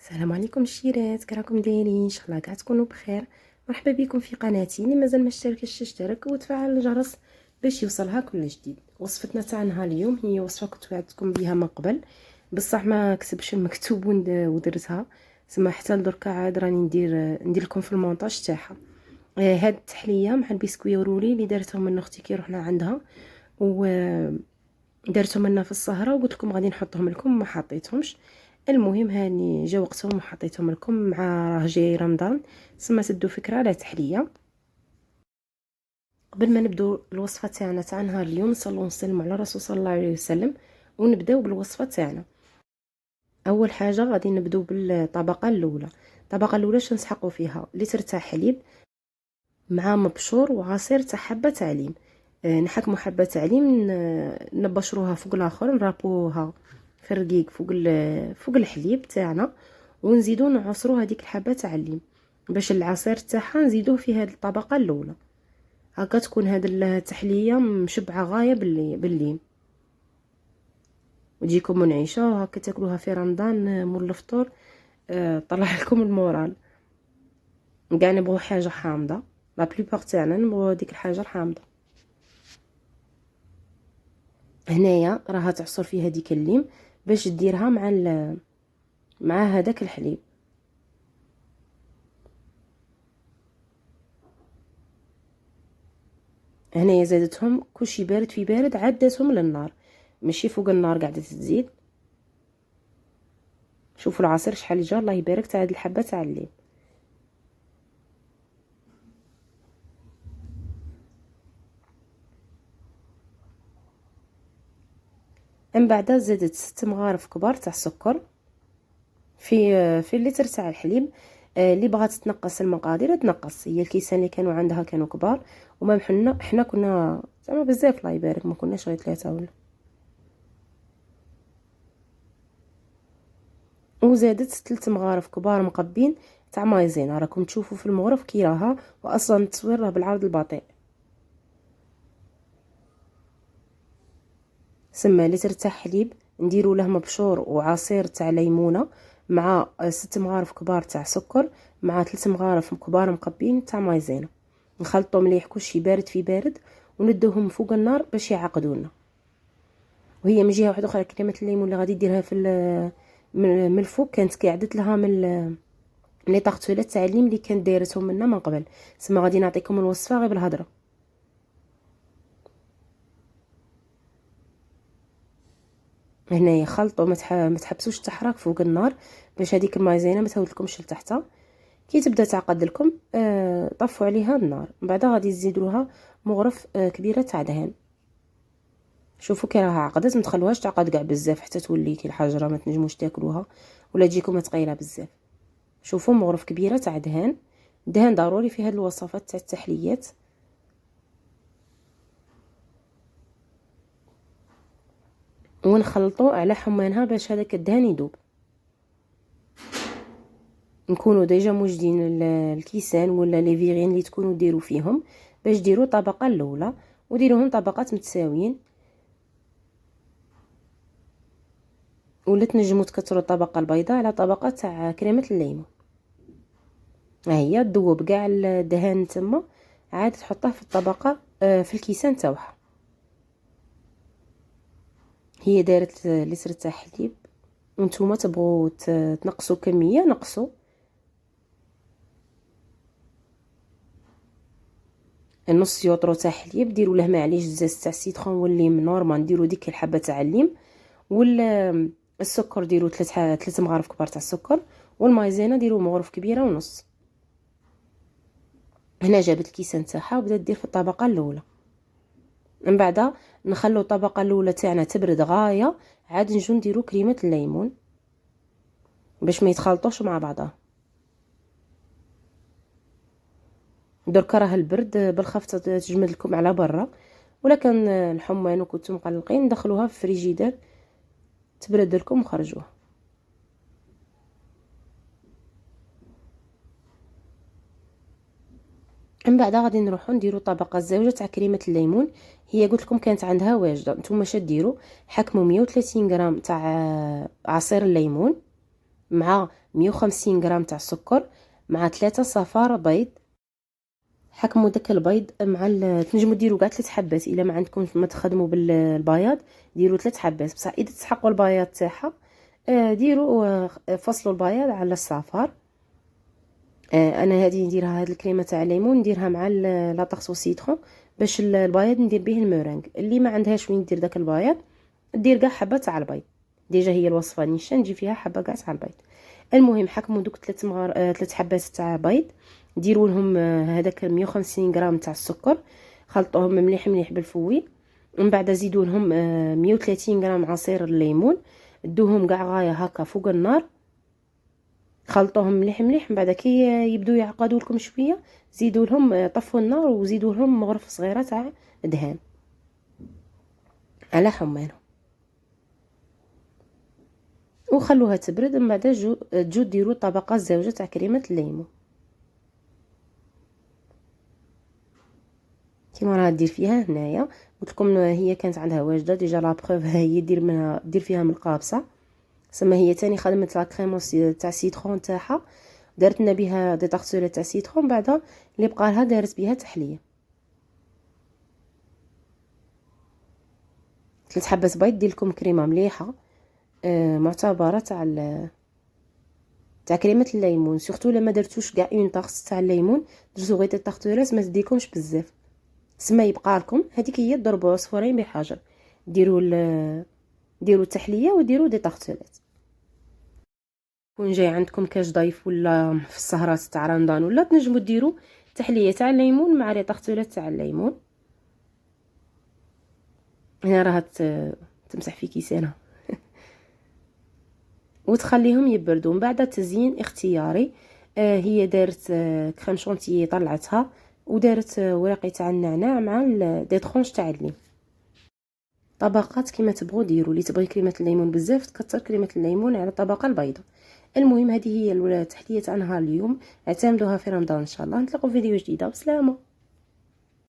السلام عليكم الشيرات، كراكم دايرين؟ ان شاء الله كاع تكونوا بخير. مرحبا بكم في قناتي. اللي مازال ما اشتركش تشترك وتفعل الجرس باش يوصلها كل جديد. وصفتنا تاع نهار اليوم هي وصفه كنت وعدتكم بها من قبل، بصح ما كتبش المكتوب ودرتها سما حتى دركا عاد راني ندير لكم في المونتاج تاعها. هاد التحليه مع البسكوي ورولي اللي دارتهم من اختي كي رحنا عندها، و درتهم لنا في السهره وقلت لكم غادي نحطهم لكم، ما حطيتهمش. المهم هاني جا وقتهم وحطيتهم لكم، مع راه جاي رمضان سما تدو فكره على تحليه. قبل ما نبدو الوصفه تاعنا تاع نهار اليوم نصلوا ونسلموا على الرسول صلى الله عليه وسلم ونبداو بالوصفه تاعنا. اول حاجه غادي نبدو بالطبقه الاولى. الطبقه الاولى نسحقوا فيها لتر تاع حليب مع مبشور وعصير تاع حبه تاع ليم. نحكموا حبه تاع ليم، نبشروها فوق الاخر، نرابوها في الرقيق فوق الحليب تاعنا، ونزيدو نعصروا هذيك الحبه تاع الليم باش العصير تاعها نزيدوه في هذه الطبقه الاولى. هكا تكون هذه التحليه مشبعه غايه بالليم وتجيكم منعشه، وهكا تاكلوها في رمضان مول الفطور. طلع لكم المورال. كاع نبغوا حاجه حامضه، لا بليبار تاعنا نبغوا ديك الحاجه الحامضه. هنايا راها تعصر فيها ديك الليم باش ديرها مع هذاك الحليب. هنايا زادتهم كلشي بارد في بارد، عدتهم للنار ماشي فوق النار قاعده تزيد. شوفوا العصير شحال جا، الله يبارك، تاع هاد الحبه تاع الليم. من بعد زادت 6 مغارف كبار تاع السكر في اللتر تاع الحليب. اللي بغات تنقص المقادير تنقص، هي الكيسان اللي كانوا عندها كانوا كبار، وما حنا كنا زعما بزاف الله يبارك، ما كناش غير 3 ولا. وزادت 3 مغارف كبار مقبين تاع مايزينا. راكم تشوفوا في المغرف كي راها، واصلا التصوير راه بالعرض البطيء. سما لتر تاع حليب نديروا له مبشور وعصير تاع ليمونه مع 6 مغارف كبار تاع سكر مع 3 مغارف كبار مقبين تاع مايزينا. نخلطوا مليح كلشي بارد في بارد، وندوهم فوق النار باش يعقدونا. وهي من جهه واحده اخرى كريمه الليمون اللي غادي ديرها من الفوق كانت قعدت لها من لي طاغتولات تاع الليم اللي كانت دايرتهم منا من قبل. سما غادي نعطيكم الوصفه غير بالهضره. هنايا خلطوا، ما تحبسوش تحرك فوق النار باش هذيك المايزينا ما تهودلكمش لتحت. كي تبدا تعقد لكم طفوا عليها النار. من بعد غادي تزيدوا لها مغرف كبيره تاع دهن. شوفوا كي راها عقدت، ما تخلوهاش تعقد كاع بزاف حتى تولي كي الحجره ما تنجموش تاكلوها ولا تجيكم ثقيله بزاف. شوفوا مغرف كبيره تاع دهن. الدهن ضروري في هذه الوصفات تاع التحليات. ونخلطوا على حمانها باش هذاك الدهن يذوب. نكونوا ديجا موجدين الكيسان ولا لي فيغين اللي تكونوا ديروا فيهم باش ديروا الطبقه الاولى وديروهم طبقات متساويين، ولا تنجموا تكثروا الطبقه البيضاء على طبقه تاع كريمه الليمون. ها هي تذوب كاع الدهان تما، عاد تحطه في الطبقه في الكيسان تاعها. هي دارت لتر تاع حليب، وانتوما تبغوا تنقصوا كميه نقصوا. نص يوطرو تاع حليب ديروا له معليش زاز تاع سيترون والليم نورمال، ديروا ديك الحبه تاع الليم. والسكر ديروا 3 مغارف كبار تاع السكر، والمايزينا ديروا مغرف كبيره ونص. هنا جابت الكيسان تاعها وبدات دير في الطبقه الاولى. من بعد نخلو الطبقه الاولى تاعنا تبرد غايه، عاد نجو نديرو كريمه الليمون باش ما يتخلطوش مع بعضها. دركا راه البرد بالخف تجمد لكم على برا، ولا كان الحمان وكنتم مقلقين ندخلوها في فريجيدير تبرد لكم وخرجوها. من بعد غادي نروحو نديرو طبقه زوجه تاع كريمه الليمون. هي قلت لكم كانت عندها واجده، نتوما اش ديروا؟ حكموا 130 غرام تاع عصير الليمون مع 150 غرام تاع السكر مع 3 صفار بيض. حكموا داك البيض مع تنجموا ديروا كاع 3 حبات، الا ما عندكم ما تخدموا بالبياض ديروا 3 حبات، بصح اذا تسحقوا البياض تاعها ديروا فصلوا البياض على الصفار. انا هذه نديرها، هاد الكريمه تاع الليمون نديرها مع لاطاكس وسيترون باش البياض ندير به المورينغ. اللي ما عندهاش وين دير داك البياض دير كاع حبه تاع البيض، ديجا هي الوصفه نيشان نجي فيها حبه كاع تاع البيض. المهم حكموا دوك 3 حبات تاع بيض، ديروا لهم هذاك 150 غرام تاع السكر، خلطوهم مليح مليح بالفوي. ومن بعد زيدوا لهم 130 غرام عصير الليمون، دوهم كاع غايه هكا فوق النار، خلطوهم مليح مليح. من بعد كي يبداو يعقدوا لكم شويه زيدوا لهم، طفوا النار وزيدوا لهم مغرفه صغيره تاع دهان على حمالهم وخلوها تبرد. من بعد تجو ديروا طبقه زوجه تاع كريمه الليمون كيما راها دير فيها هنايا. قلت لكم هي كانت عندها واجده ديجا لا بروف، هي دير فيها من القابصه. سما هي تاني خدمت لا كريموس تاع سيترون تاعها، دارت لنا بها دي طارتولات تاع سيترون، بعدا اللي بقى لها دارت بها تحليه. 3 حبات بيض دير لكم كريمه مليحه معتبره تاع كريمه الليمون. سورتو لما درتوش كاع اون طارت تاع الليمون، درتو غير دي طارتولات ما تديكمش بزاف، سما يبقى لكم هذيك هي ضربوا عصفورين بحجر، ديروا التحليه وديروا دي طارتولات. كون جاي عندكم كاش ضيف ولا في السهرات تاع رمضان ولا تنجموا ديروا تحليه تاع الليمون مع لي طارتولات تاع الليمون. هنا راها تمسح في كيسانها وتخليهم يبردوا. من بعد تزيين اختياري، هي دارت كريم شونتيي طلعتها ودارت ورقي تاع النعناع مع دي طرونش تاع الليم. طبقات كيما تبغوا ديروا، اللي تبغي كريمه الليمون بزاف تكثر كريمه الليمون على الطبقه البيضاء. المهم هذه هي التحليه تاع نهار اليوم، اعتمدوها في رمضان ان شاء الله. نتلاقوا في فيديو جديده، بسلامه.